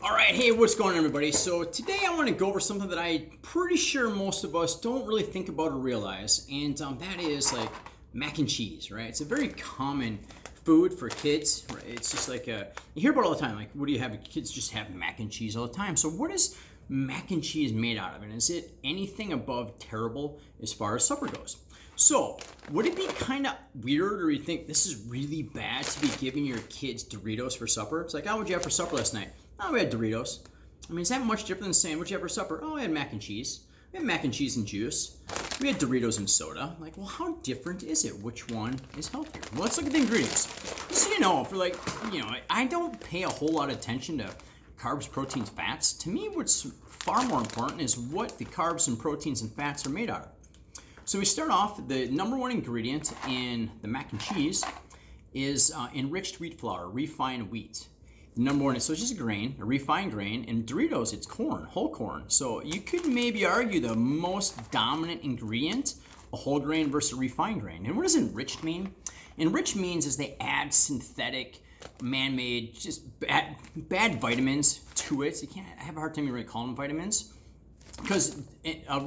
All right, hey, what's going on, everybody? So today I want to go over something that I'm pretty sure most of us don't really think about or realize, and that is like mac and cheese, right? It's a very common food for kids, right? It's just like you hear about it all the time. Like, what do you have? Kids just have mac and cheese all the time. So what is mac and cheese made out of? And is it anything above terrible as far as supper goes? So, would it be kind of weird, or you think this is really bad to be giving your kids Doritos for supper? It's like, oh, what'd you have for supper last night? Oh, we had Doritos. I mean, is that much different than saying, what'd you have for supper? Oh, I had mac and cheese. We had mac and cheese and juice. We had Doritos and soda. Like, well, how different is it? Which one is healthier? Well, let's look at the ingredients. Just so you know, I don't pay a whole lot of attention to carbs, proteins, fats. To me, what's far more important is what the carbs and proteins and fats are made out of. So we start off, the number one ingredient in the mac and cheese is enriched wheat flour, refined wheat. The number one is, so it's just a grain, a refined grain, and Doritos, it's corn, whole corn. So you could maybe argue the most dominant ingredient, a whole grain versus a refined grain. And what does enriched mean? Enriched means is they add synthetic, man-made, just bad vitamins to it. I have a hard time really calling them vitamins, because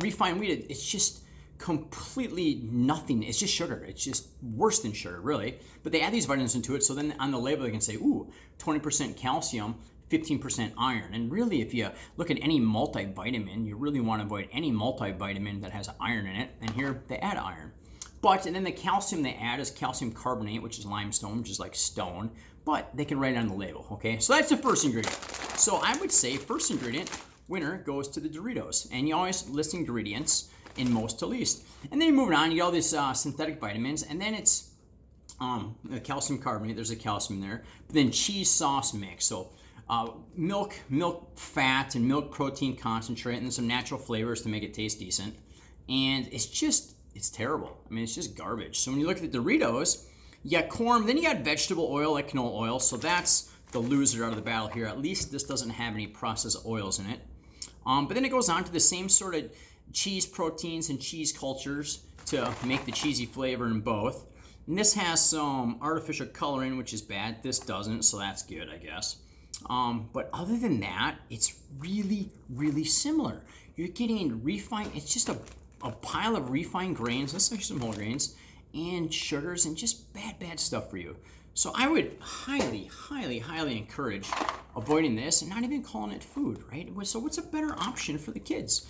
refined wheat, it's just completely nothing. It's just sugar. It's just worse than sugar, really. But they add these vitamins into it, so then on the label they can say, ooh, 20% calcium, 15% iron. And really, if you look at any multivitamin, you really want to avoid any multivitamin that has iron in it. And here they add iron. And then the calcium they add is calcium carbonate, which is limestone, which is like stone. But they can write it on the label, okay? So that's the first ingredient. So I would say first ingredient, winner, goes to the Doritos. And you always list ingredients in most to least. And then you're moving on, you get all these synthetic vitamins, and then it's the calcium carbonate, there's a calcium there, but then cheese sauce mix. So milk fat and milk protein concentrate, and then some natural flavors to make it taste decent. And it's terrible. I mean, it's just garbage. So when you look at the Doritos, you got corn, then you got vegetable oil like canola oil, so that's the loser out of the battle here. At least this doesn't have any processed oils in it. But then it goes on to the same sort of cheese proteins and cheese cultures to make the cheesy flavor in both. And this has some artificial coloring, which is bad. This doesn't, so that's good, I guess. But other than that, it's really, really similar. You're getting refined, it's just a pile of refined grains, let's say some whole grains, and sugars, and just bad stuff for you. So I would highly, highly, highly encourage avoiding this and not even calling it food, right? So what's a better option for the kids?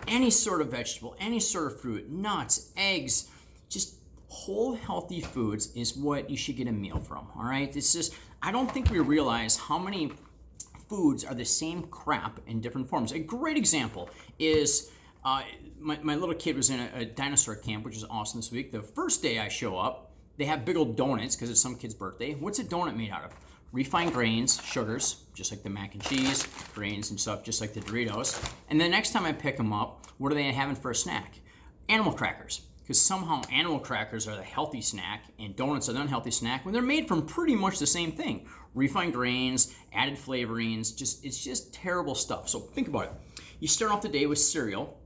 Any sort of vegetable, any sort of fruit, nuts, eggs, just whole healthy foods is what you should get a meal from, all right? It's just, I don't think we realize how many foods are the same crap in different forms. A great example is my little kid was in a dinosaur camp, which is awesome this week. The first day I show up, they have big old donuts because it's some kid's birthday. What's a donut made out of? Refined grains, sugars, just like the mac and cheese, grains and stuff, just like the Doritos. And the next time I pick them up, what are they having for a snack? Animal crackers. Because somehow animal crackers are the healthy snack and donuts are the unhealthy snack when they're made from pretty much the same thing. Refined grains, added flavorings, it's just terrible stuff. So think about it. You start off the day with cereal.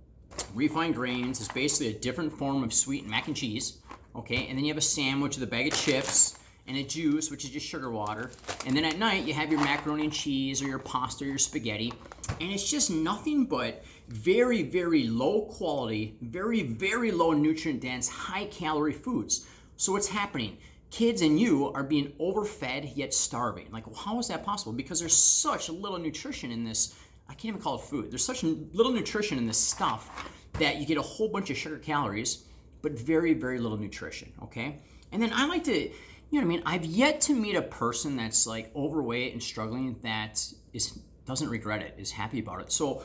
Refined grains is basically a different form of sweet mac and cheese. Okay, and then you have a sandwich with a bag of chips and a juice, which is just sugar water. And then at night, you have your macaroni and cheese or your pasta or your spaghetti. And it's just nothing but very, very low quality, very, very low nutrient dense, high calorie foods. So what's happening? Kids and you are being overfed yet starving. Like, well, how is that possible? Because there's such little nutrition in this. I can't even call it food. There's such little nutrition in this stuff that you get a whole bunch of sugar calories, but very, very little nutrition, okay? And then I like to, you know what I mean? I've yet to meet a person that's like overweight and struggling that doesn't regret it, is happy about it. So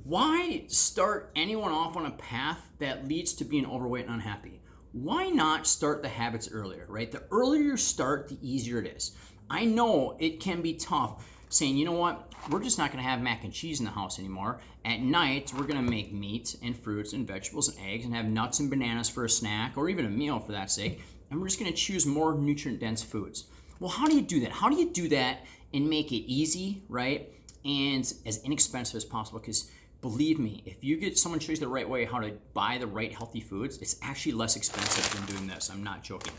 why start anyone off on a path that leads to being overweight and unhappy? Why not start the habits earlier, right? The earlier you start, the easier it is. I know it can be tough saying, you know what, we're just not gonna have mac and cheese in the house anymore. At night, we're gonna make meat and fruits and vegetables and eggs and have nuts and bananas for a snack or even a meal for that sake. And we're just gonna choose more nutrient dense foods. Well, how do you do that? How do you do that and make it easy, right? And as inexpensive as possible? Because believe me, if you get someone shows you the right way how to buy the right healthy foods, it's actually less expensive than doing this. I'm not joking.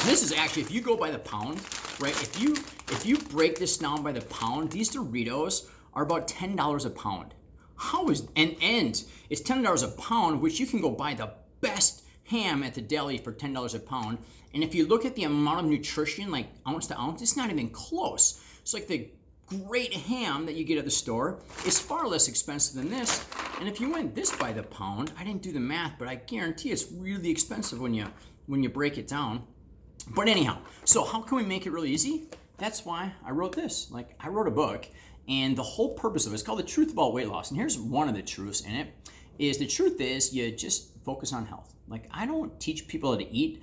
This is actually, if you go by the pound, right? If you break this down by the pound, these Doritos are about $10 a pound. How is and it's $10 a pound, which you can go buy the best ham at the deli for $10 a pound. And if you look at the amount of nutrition, like ounce to ounce, it's not even close. It's like the great ham that you get at the store is far less expensive than this. And if you went this by the pound, I didn't do the math, but I guarantee it's really expensive when you break it down. But anyhow, so how can we make it really easy? That's why I wrote this. Like, I wrote a book, and the whole purpose of it is called The Truth About Weight Loss. And here's one of the truths in it, is the truth is you just focus on health. Like, I don't teach people how to eat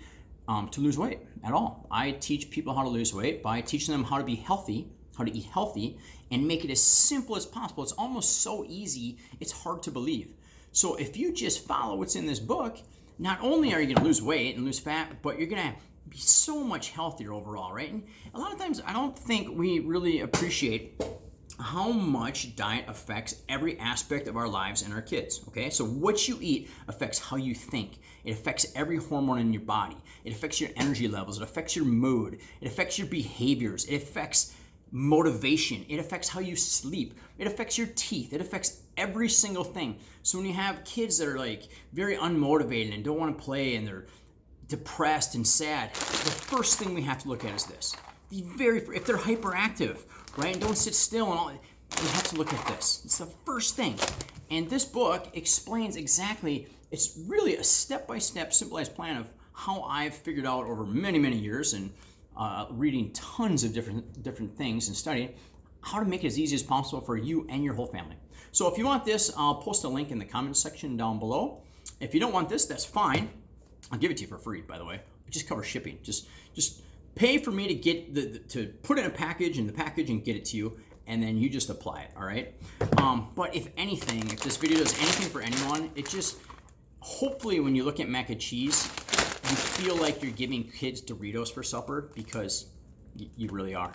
to lose weight at all. I teach people how to lose weight by teaching them how to be healthy, how to eat healthy, and make it as simple as possible. It's almost so easy, it's hard to believe. So if you just follow what's in this book, not only are you gonna lose weight and lose fat, but you're gonna be so much healthier overall, right? And a lot of times I don't think we really appreciate how much diet affects every aspect of our lives and our kids, okay? So what you eat affects how you think. It affects every hormone in your body. It affects your energy levels. It affects your mood. It affects your behaviors. It affects motivation. It affects how you sleep. It affects your teeth. It affects every single thing. So when you have kids that are like very unmotivated and don't want to play and they're depressed and sad, the first thing we have to look at is this. If they're hyperactive, right, and don't sit still and all, we have to look at this. It's the first thing. And this book explains exactly, it's really a step-by-step, simplified plan of how I've figured out over many, many years and reading tons of different things and studying how to make it as easy as possible for you and your whole family. So if you want this, I'll post a link in the comments section down below. If you don't want this, that's fine. I'll give it to you for free, by the way. I just cover shipping. Just pay for me to get to put in a package in the package and get it to you, and then you just apply it, all right? But if anything, if this video does anything for anyone, it just, hopefully when you look at mac and cheese, you feel like you're giving kids Doritos for supper, because you really are.